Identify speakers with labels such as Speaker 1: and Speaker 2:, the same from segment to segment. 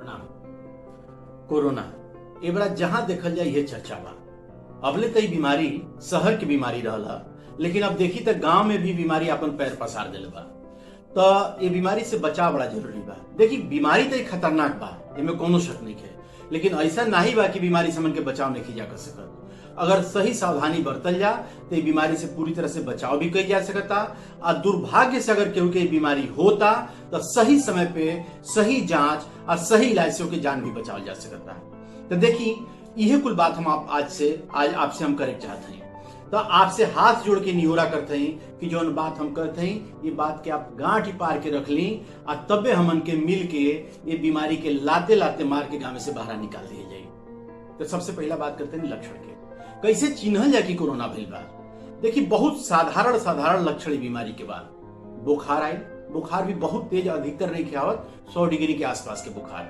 Speaker 1: प्रणाम। कोरोना ए बड़ा जहां देखल जाए ये चर्चा बा। अबले तो बीमारी शहर की बीमारी रहला, लेकिन अब देखी तो गांव में भी बीमारी अपन पैर पसार दिले बा। तो ये बीमारी से बचाव बड़ा जरूरी बा। देखी बीमारी तो खतरनाक बा, इनमें कोनो शक नहीं है, लेकिन ऐसा नहीं बा कि बीमारी से मन के बचाव नहीं जा कर सकत। अगर सही सावधानी बरतल जा तो ये बीमारी से पूरी तरह से बचाव भी किया जा सकता। और दुर्भाग्य से अगर केहू के बीमारी होता तो सही समय पे सही जांच और सही इलाज से ओके जान भी बचाव जा सकता है। तो देखी यह कुल बात हम आज आपसे हम करे चाहते हैं। तो आपसे हाथ जोड़ के निहोरा करते हैं कि जो बात हम करते हैं ये बात के आप गांठ पार के रख ली और तबे हमन के मिल के ये बीमारी के लाते लाते मार के गांव से बाहर निकाल दिए जाए। तो सबसे पहला बात करते हैं लक्षण के, कैसे चिन्हल जाए कि कोरोना भइल बा। देखिए बहुत साधारण लक्षण बीमारी के बाद बुखार आए, बुखार भी बहुत तेज अधिकतर नहीं खियावत, 100 डिग्री के आसपास के बुखार,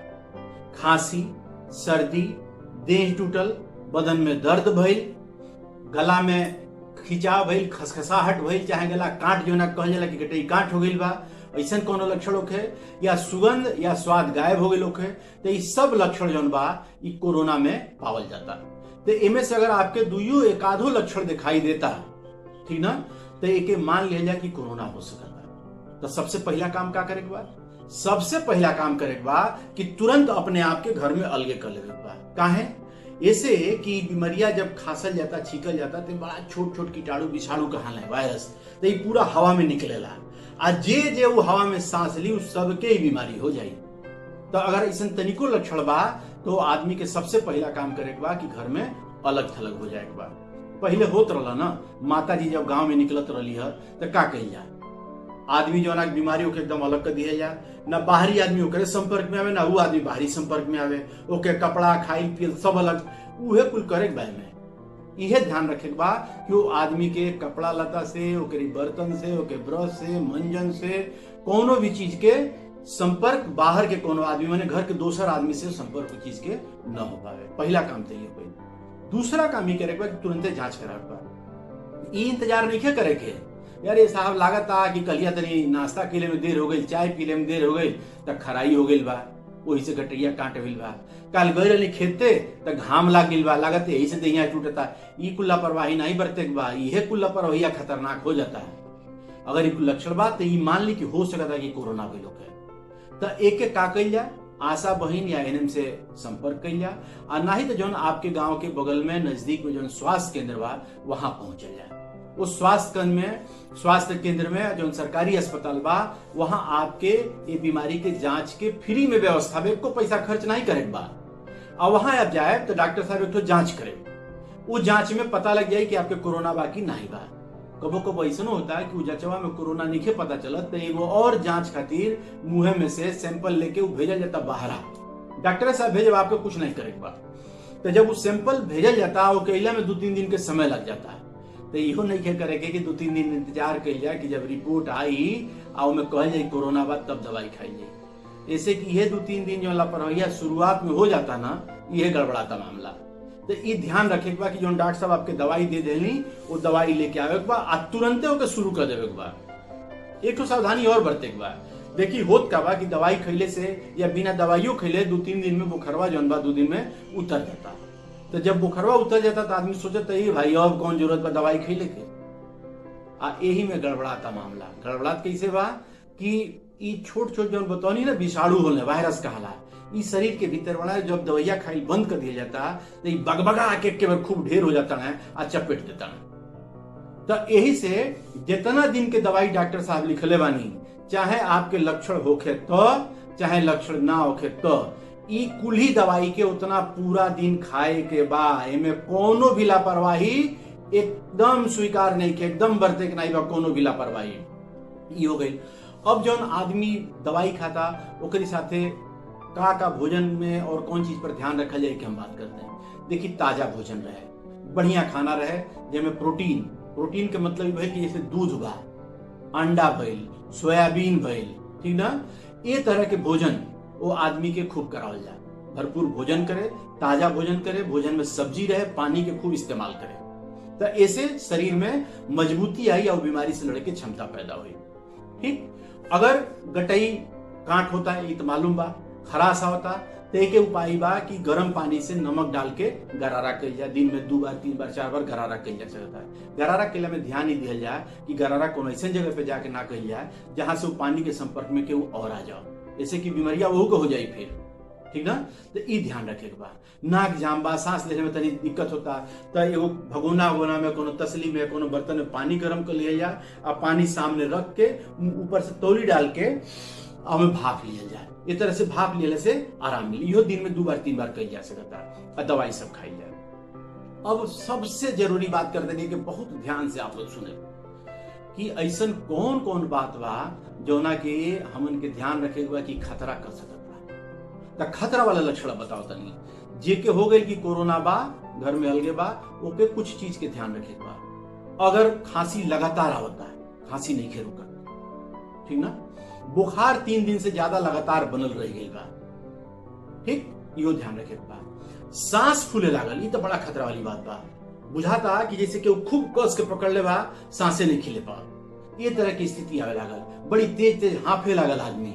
Speaker 1: खांसी, सर्दी, देह टूटल, बदन में दर्द भइल, गला में खिंचाव भइल, खसखसाहट भइल, चाहे गला काट जो ना कहल जाला कि गटई काट हो गइल बा, ऐसा कोनो लक्षण होखे, या सुगंध या स्वाद गायब हो गइल होखे। तो ये सब लक्षण जौन बा ये कोरोना में पावल जाता। तो इनमें से अगर आपके दुइयो एक आधो लक्षण दिखाई देता, ठीक ना, तो एक मान लिया जाए कि कोरोना हो सकता है। तो सबसे पहला काम का करे के बा, सबसे पहला काम करे के बा कि तुरंत अपने आप के घर में अलगे कर लेवे के बा। काहे? ऐसे कि बीमारियां जब खांसल जाता, छींकल जाता तो बड़ा छोट छोट कीटाणु विषाणु कहला वायरस, तो ये पूरा हवा में निकलेला आ जे वो हवा में सांस ली उस सबके ही बीमारी हो जाई। तो अगर ऐसा तनिको लक्षण बा तो आदमी के सबसे पहला काम करे के बा कि घर में अलग थलग हो जाए के बा। पहले होत रहला ना, माता जी जब गांव में निकलत रही है तो का कही जा, आदमी जो ना बीमारियों के एकदम अलग कर दिया जा, ना बाहरी आदमी ओकरे संपर्क में आवे, ना वो आदमी बाहरी संपर्क में आवे, ओके कपड़ा खाइल पियल सब अलग, उहे कुल करे के बा। में यह ध्यान रखे के बा कि वो आदमी के कपड़ा लता से, ओकरी बर्तन से, ओके ब्रश से, मंजन से, कोनो भी चीज के संपर्क बाहर के कोनो आदमी माने घर के दूसर आदमी से संपर्क चीज के न हो पावे। पहला काम तो ये कोई। दूसरा काम ही करे के बा कि तुरंत जांच करा के बा। ई इंतजार नहीं करे के यार ये साहब लागत आ कि कलिया तनी नाश्ता के लिए में देर हो गई, चाय पीले में देर हो गई, तब खराई हो गई बा, वही से गटरिया काट गई बा, कल गई रही खेते तो घाम लाग गई बा, लागत यही से दहिया टूटता। ई कुल लापरवाही नहीं बरते बा, यह कुल लापरवाही खतरनाक हो जाता है। अगर ये लक्षण बा तो ये मान ली कि हो सकता है कि कोरोना भी लोग है। तो एक का कल जा, आशा बहन या एनएम से संपर्क कल जा, और ना ही तो जो आपके गांव के बगल में नजदीक में जो स्वास्थ्य केंद्र बा वहां पहुंच जाए। उस स्वास्थ्य केंद्र में जो सरकारी अस्पताल बा वहां आपके ये बीमारी के जांच के फ्री में व्यवस्था बा, को पैसा खर्च नहीं करे बा। और वहां आप जाए तो डॉक्टर साहब एक तो जांच करे, वो जांच में पता लग जाए कि आपके कोरोना बा कि नहीं बा। कबो कबो ऐसा होता है कि वो जचवा में कोरोना नहीं पता चलत तो एगो और जांच खातिर मुंह में से सैंपल लेके वो भेजल जाता बाहर। डॉक्टर साहब भेजब आपको कुछ नहीं करे बा। तो जब वो सैंपल भेजल जाता वो कैला में 2-3 दिन के समय लग जाता है। तो इहो नहीं करे कि 2-3 दिन इंतजार कल जाए कि जब रिपोर्ट आई और में कहल जाए कोरोना बाद तब दवाई खाई जाए। ऐसे कि यह 2-3 दिन जो लापरवाही शुरुआत में हो जाता ना, यह गड़बड़ाता मामला। तो ये ध्यान रखे बा कि जो डॉक्टर साहब आपके दवाई दे देनी वो दवाई लेके आवे के बा, तुरंते ओके शुरू कर देवे के बा। एक तो सावधानी और बरते के बा। देखिए होत का बा कि दवाई खैले से या बिना दवाइयों खैले 2-3 दिन में बुखारवा जौन बा 2 दिन में उतर जाता। तो जब बुखारवा उतर जाता तो आदमी सोचता है भाई अब कौन जरूरत बा दवाई खैले के। यही में गड़बड़ाता मामला। गड़बड़ात कैसे बा कि ई छोट छोट जो बतौनी ना विषाणु होने वायरस कहला, ई शरीर के भीतर बना जब दवाइया खाइल बंद कर दिया जाता तो ये बगबगा के बार खूब ढेर हो जाता है और चपेट देता है। तो यही से जितना दिन के दवाई डॉक्टर साहब लिखले बानी, चाहे आपके लक्षण होखे तो चाहे लक्षण ना होखे तो ई कुल ही दवाई के उतना पूरा दिन खाए के बा। एमे कोनो भी लापरवाही एकदम स्वीकार नहीं के, एकदम बरते के नहीं बा कोनो भी लापरवाही। ई हो गई। अब जो आदमी दवाई खाता ओकरी साथे का भोजन में और कौन चीज पर ध्यान रखा जाए कि हम बात करते हैं। देखिए ताजा भोजन रहे, बढ़िया खाना रहे, जिसमें प्रोटीन के मतलब है कि जैसे दूध बा, अंडा भइल, सोयाबीन भइल, ठीक ना, ये तरह के भोजन वो आदमी के खूब करावल जाए। भरपूर भोजन करे, ताजा भोजन करे, भोजन में सब्जी रहे, पानी के खूब इस्तेमाल करे। तो ऐसे शरीर में मजबूती आई और बीमारी से लड़ने की क्षमता पैदा हुई। ठीक, अगर गटई कांट होता है ये तो मालूम बा, खरासा होता तो एक उपाय बा कि गर्म पानी से नमक डाल के गरारा कल जाए। दिन में 2 बार 3 बार 4 बार गरारा कल जा सकता है। गरारा कैला में ध्यान ही दिया जाए कि गरारा कोनो ऐसे जगह पे जाके ना कल जाए जहां से वो पानी के संपर्क में केहू और आ जाओ, ऐसे की बीमारिया वहू को हो जाए फिर, ठीक ना। तो ई ध्यान रखे के बा। नाक जाम बा, सांस लेने में तनी दिक्कत होता तो एगो भगोना वगोना में कोनो तसली में कोनो बर्तन में पानी गर्म कर लिया जाए और पानी सामने रख के ऊपर से तौली डाल के हमें भाप लिया जाए। इस तरह से भाप लेने से आराम मिले। यो दिन में 2 बार 3 बार कही जा सकता है और दवाई सब खाई जाए। अब सबसे जरूरी बात कर देनी कि बहुत ध्यान से आप लोग सुने कि ऐसा कौन कौन बात बा जोना के हमन के ध्यान रखे हुआ कि खतरा कर सकता है। खतरा वाला लक्षण बताओ तनी। जे के हो गई कि कोरोना बा, घर में अलगे बा, ओके कुछ चीज के ध्यान रखे बा। अगर खांसी लगातार आवता है, खांसी नहीं खे रुका, ठीक ना। बुखार 3 दिन से ज्यादा लगातार बनल रह गई बा, ठीक, यो ध्यान रखे बा। सांस फूले लागल, ये तो बड़ा खतरा वाली बात बा। बुझाता कि जैसे कि खूब कस के पकड़ ले बा, सांसें नहीं खिले पा, ये तरह की स्थिति आवे लागल। बड़ी तेज तेज हाफे लागल आदमी,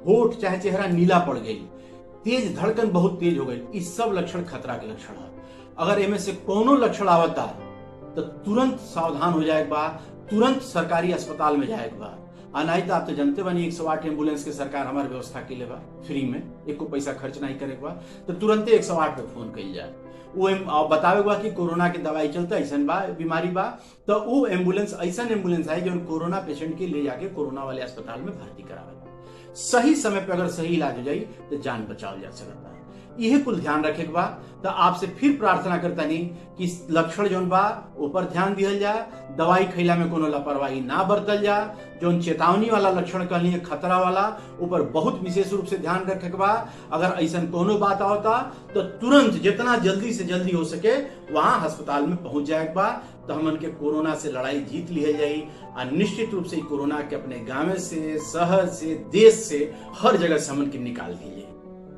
Speaker 1: होठ चाहे चेहरा नीला पड़ गई, तेज धड़कन बहुत तेज हो गई। इस सब लक्षण खतरा के लक्षण है। अगर इनमें से कोनो लक्षण आवता तो तुरंत सावधान हो जाए बा, तुरंत सरकारी अस्पताल में जाए बा। नहीं तो आप तो जानते बनी 108 एम्बुलेंस के सरकार हमारे व्यवस्था के लिए बा, फ्री में, एक को पैसा खर्च नहीं करे बा। तो तुरंत 108 पे फोन कल जाए। वो बतावे बा कि कोरोना के दवाई चलता ऐसा बा, बीमारी बा, तो वो एम्बुलेंस ऐसा एम्बुलेंस है जो कोरोना पेशेंट के ले जाके कोरोना वाले अस्पताल में भर्ती करावे। सही समय पे अगर सही इलाज हो जाए तो जान बचाव जा सकता है। यही कुल ध्यान रखे के बा। तो आपसे फिर प्रार्थना करता नहीं कि लक्षण जौन बा ऊपर ध्यान दिया जाए, दवाई खैला में कोनो लापरवाही ना बरतल जा। जो चेतावनी वाला लक्षण कहली है खतरा वाला, ऊपर बहुत विशेष रूप से ध्यान रखे के बा। अगर ऐसा कोनो बात होता तो तुरंत जितना जल्दी से जल्दी हो सके वहां अस्पताल में पहुंच जाए बा। तो हमन के कोरोना से लड़ाई जीत ली जाई और निश्चित रूप से कोरोना के अपने गांव से, शहर से, देश से, हर जगह से हमन के निकाल दिए।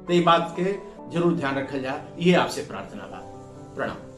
Speaker 1: तो ये बात के जरूर ध्यान रखा जाए, ये आपसे प्रार्थना बा। प्रणाम।